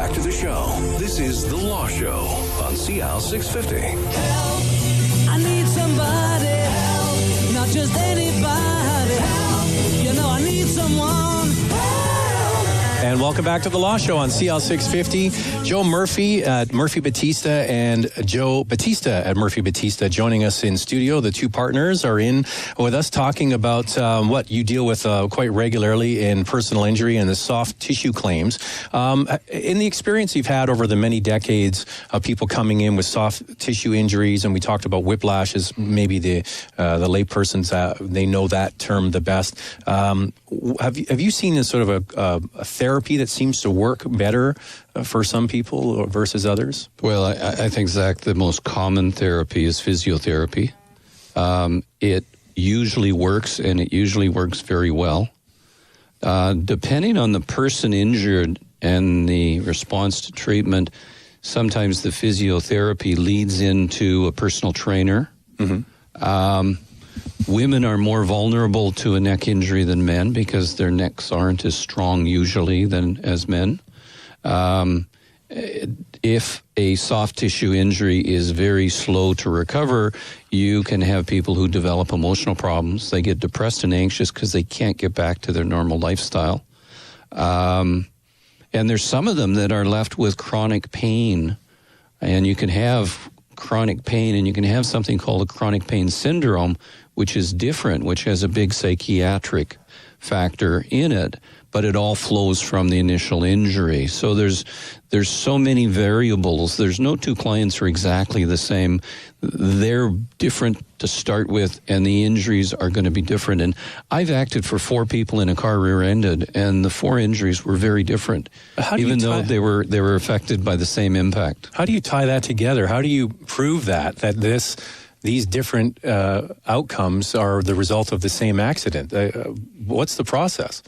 back to the show. This is The Law Show on CL 650. Help, I need somebody. Help, not just anybody. Help, you know I need someone. And welcome back to The Law Show on CL 650. Joe Murphy at MurphyBattista and Joe Battista at MurphyBattista joining us in studio. The two partners are in with us talking about what you deal with quite regularly in personal injury and the soft tissue claims. In the experience you've had over the many decades of people coming in with soft tissue injuries, and we talked about whiplash as maybe the laypersons, they know that term the best. Have you seen this sort of a therapy that seems to work better for some people versus others? Well, I think, Zach, the most common therapy is physiotherapy. It usually works, and it usually works very well. Depending on the person injured and the response to treatment, sometimes the physiotherapy leads into a personal trainer. Mm-hmm. Women are more vulnerable to a neck injury than men because their necks aren't as strong usually as men. If a soft tissue injury is very slow to recover, you can have people who develop emotional problems. They get depressed and anxious because they can't get back to their normal lifestyle. And there's some of them that are left with chronic pain. And you can have chronic pain, and you can have something called a chronic pain syndrome, which is different, which has a big psychiatric factor in it, but it all flows from the initial injury. So there's so many variables. There's no two clients are exactly the same. They're different to start with, and the injuries are going to be different. And I've acted for 4 people in a car rear-ended, and the 4 injuries were very different, even though they were affected by the same impact. How do you tie that together? How do you prove that these different outcomes are the result of the same accident? What's the process?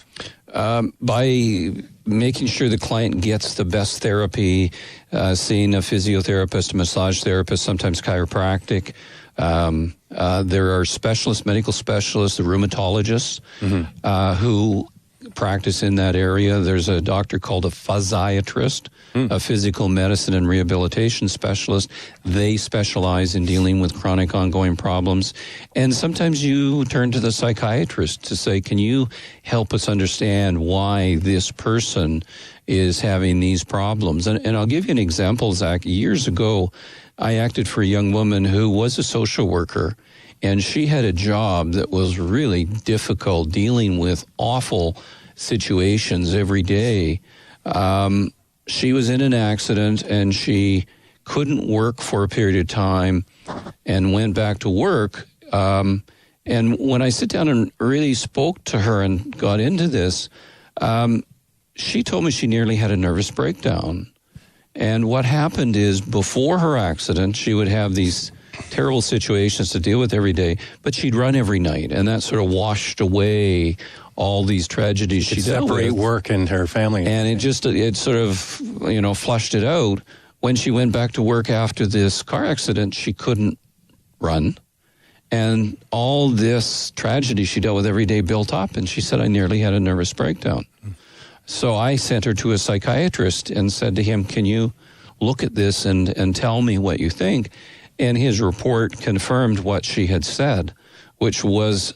By making sure the client gets the best therapy, seeing a physiotherapist, a massage therapist, sometimes chiropractic. There are specialists, medical specialists, the rheumatologists, who practice in that area. There's a doctor called a physiatrist, a physical medicine and rehabilitation specialist. They specialize in dealing with chronic ongoing problems. And sometimes you turn to the psychiatrist to say, can you help us understand why this person is having these problems? And I'll give you an example, Zach. Years ago, I acted for a young woman who was a social worker, and she had a job that was really difficult, dealing with awful situations every day. She was in an accident, and she couldn't work for a period of time and went back to work. And when I sit down and really spoke to her and got into this, she told me she nearly had a nervous breakdown. And what happened is, before her accident, she would have these terrible situations to deal with every day, but she'd run every night, and that sort of washed away all these tragedies she dealt with. Separate work and her family. And it sort of, flushed it out. When she went back to work after this car accident, she couldn't run. And all this tragedy she dealt with every day built up, and she said, I nearly had a nervous breakdown. So I sent her to a psychiatrist and said to him, can you look at this and tell me what you think? And his report confirmed what she had said, which was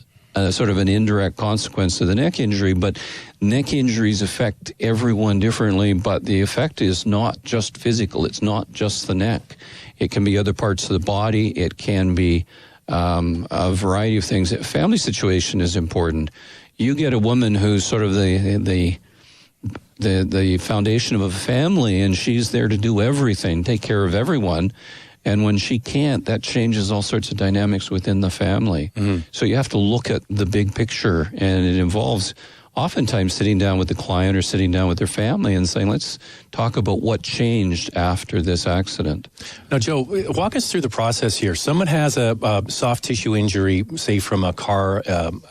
sort of an indirect consequence of the neck injury. But neck injuries affect everyone differently, but the effect is not just physical. It's not just the neck. It can be other parts of the body. It can be a variety of things. Family situation is important. You get a woman who's sort of the foundation of a family, and she's there to do everything, take care of everyone. And when she can't, that changes all sorts of dynamics within the family. Mm-hmm. So you have to look at the big picture, and it involves oftentimes sitting down with the client or sitting down with their family and saying, let's talk about what changed after this accident. Now, Joe, walk us through the process here. Someone has a soft tissue injury, say from a car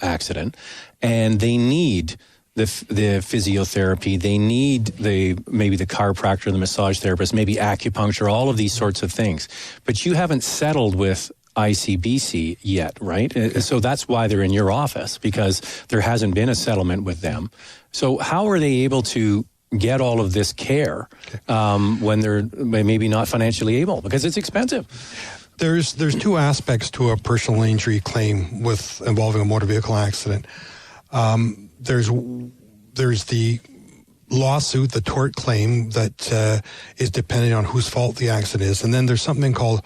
accident, and they need the physiotherapy, they need maybe the chiropractor, the massage therapist, maybe acupuncture, all of these sorts of things. But you haven't settled with ICBC yet, right? So that's why they're in your office, because there hasn't been a settlement with them. So how are they able to get all of this care when they're maybe not financially able, because it's expensive. There's two aspects to a personal injury claim involving a motor vehicle accident. There's the lawsuit, the tort claim that is dependent on whose fault the accident is, and then there's something called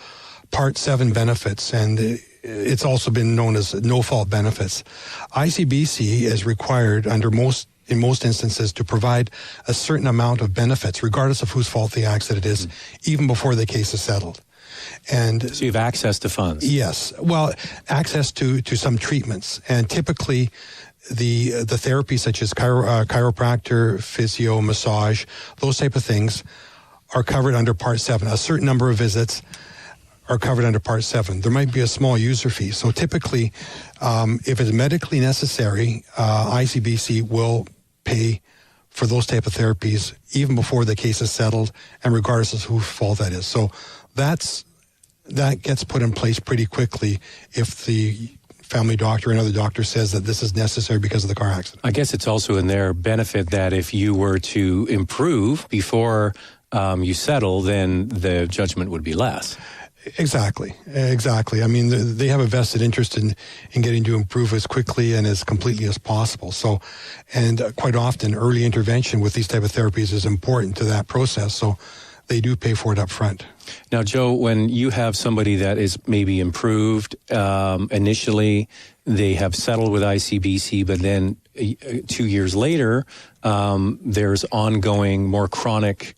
Part 7 benefits, and it's also been known as no-fault benefits. ICBC is required in most instances to provide a certain amount of benefits, regardless of whose fault the accident is, even before the case is settled. And so you have access to funds. Yes, well, access to some treatments, and typically the therapy such as chiropractor, physio, massage, those type of things are covered under Part 7. A certain number of visits are covered under Part 7. There might be a small user fee. So typically, if it's medically necessary, ICBC will pay for those type of therapies even before the case is settled and regardless of whose fault that is. So that gets put in place pretty quickly if the family doctor or another doctor says that this is necessary because of the car accident. I guess it's also in their benefit that if you were to improve before you settle, then the judgment would be less. Exactly. I mean, they have a vested interest in getting to improve as quickly and as completely as possible. So, and quite often early intervention with these type of therapies is important to that process. So they do pay for it up front. Now, Joe, when you have somebody that is maybe improved, initially they have settled with ICBC, but then 2 years later, there's ongoing, more chronic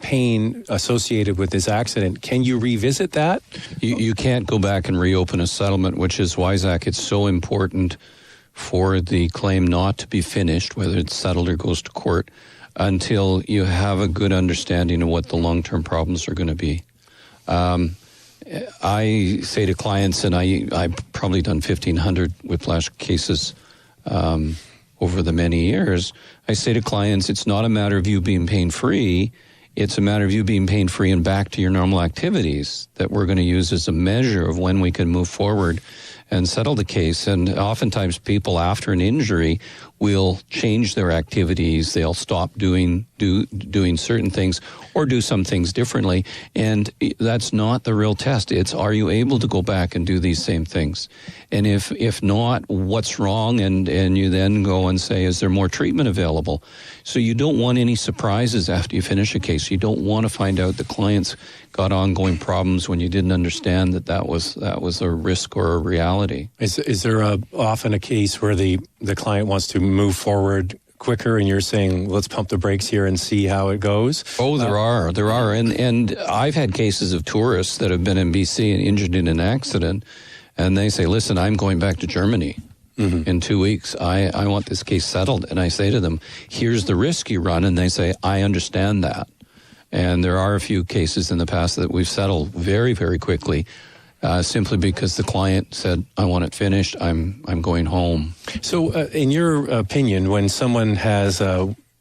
pain associated with this accident. Can you revisit that? You can't go back and reopen a settlement, which is why, Zach, it's so important for the claim not to be finished, whether it's settled or goes to court, until you have a good understanding of what the long-term problems are going to be. I say to clients, and I've probably done 1,500 whiplash cases over the many years, I say to clients, it's not a matter of you being pain-free, it's a matter of you being pain-free and back to your normal activities that we're going to use as a measure of when we can move forward and settle the case. And oftentimes people after an injury will change their activities. They'll stop doing certain things or do some things differently. And that's not the real test. It's, are you able to go back and do these same things? And if not, what's wrong? And you then go and say, is there more treatment available? So you don't want any surprises after you finish a case. You don't want to find out the client's got ongoing problems when you didn't understand that was a risk or a reality. Is there often a case where the client wants to move forward quicker and you're saying, let's pump the brakes here and see how it goes? Oh, there are. And I've had cases of tourists that have been in BC and injured in an accident, and they say, listen, I'm going back to Germany in 2 weeks. I want this case settled. And I say to them, here's the risk you run. And they say, I understand that. And there are a few cases in the past that we've settled very, very quickly, simply because the client said, I want it finished, I'm going home. So in your opinion, when someone has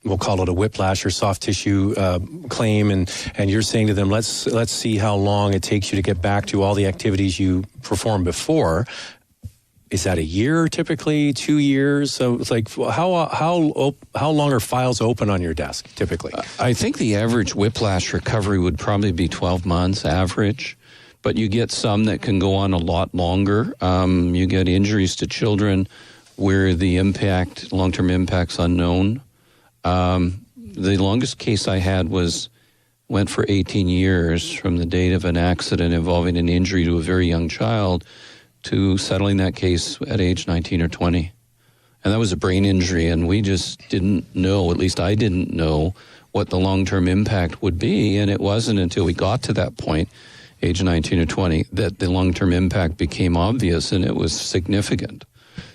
we'll call it a whiplash or soft tissue claim, and you're saying to them, let's see how long it takes you to get back to all the activities you performed before, is that a year typically, 2 years? So it's like, how long are files open on your desk typically? I think the average whiplash recovery would probably be 12 months average, but you get some that can go on a lot longer. You get injuries to children where the long-term impact's unknown. The longest case I had went for 18 years from the date of an accident involving an injury to a very young child to settling that case at age 19 or 20. And that was a brain injury, and we just didn't know, at least I didn't know, what the long-term impact would be. And it wasn't until we got to that point, age 19 or 20, that the long-term impact became obvious, and it was significant.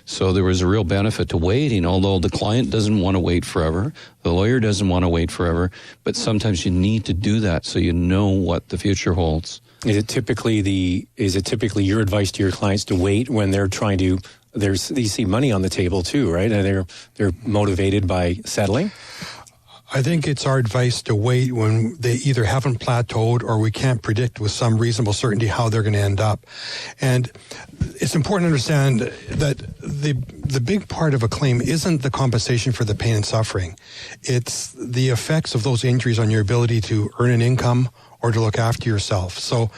So there was a real benefit to waiting, although the client doesn't want to wait forever, the lawyer doesn't want to wait forever, but sometimes you need to do that so you know what the future holds. Is it typically your advice to your clients to wait when they're trying to, you see money on the table too, right? And they're motivated by settling? I think it's our advice to wait when they either haven't plateaued or we can't predict with some reasonable certainty how they're going to end up. And it's important to understand that the big part of a claim isn't the compensation for the pain and suffering. It's the effects of those injuries on your ability to earn an income or to look after yourself. So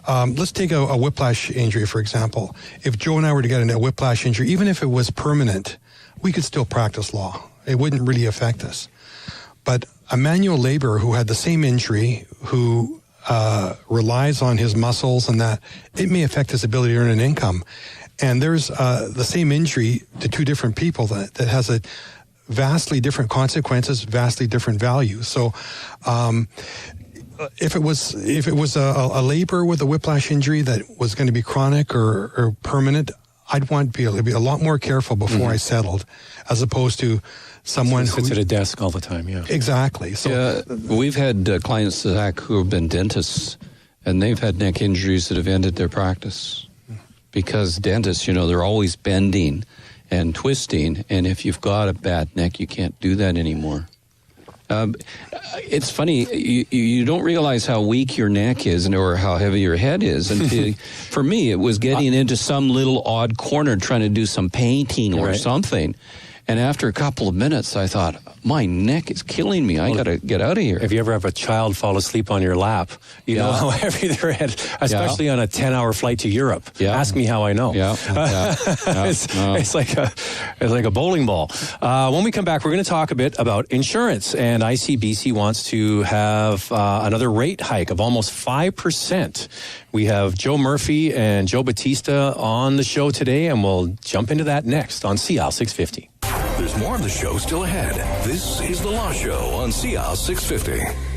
let's take a whiplash injury, for example. If Joe and I were to get a whiplash injury, even if it was permanent, we could still practice law. It wouldn't really affect us. But a manual laborer who had the same injury, who relies on his muscles and that, it may affect his ability to earn an income. And there's the same injury to two different people that has a vastly different consequences, vastly different values. So if it was a laborer with a whiplash injury that was going to be chronic or permanent, I'd want to be a lot more careful before I settled, as opposed to someone who sits at a desk all the time. Yeah, exactly. So we've had clients, Zach, who have been dentists, and they've had neck injuries that have ended their practice because dentists, they're always bending and twisting, and if you've got a bad neck, you can't do that anymore. It's funny, you don't realize how weak your neck is or how heavy your head is. And for me, it was getting into some little odd corner trying to do some painting or something. And after a couple of minutes, I thought, my neck is killing me. I got to get out of here. If you ever have a child fall asleep on your lap, you know how heavy their head, especially on a 10-hour flight to Europe. Yeah. Ask me how I know. It's like a bowling ball. When we come back, we're going to talk a bit about insurance. And ICBC wants to have another rate hike of almost 5%. We have Joe Murphy and Joe Battista on the show today, and we'll jump into that next on CL 650. There's more of the show still ahead. This is The Law Show on CL 650.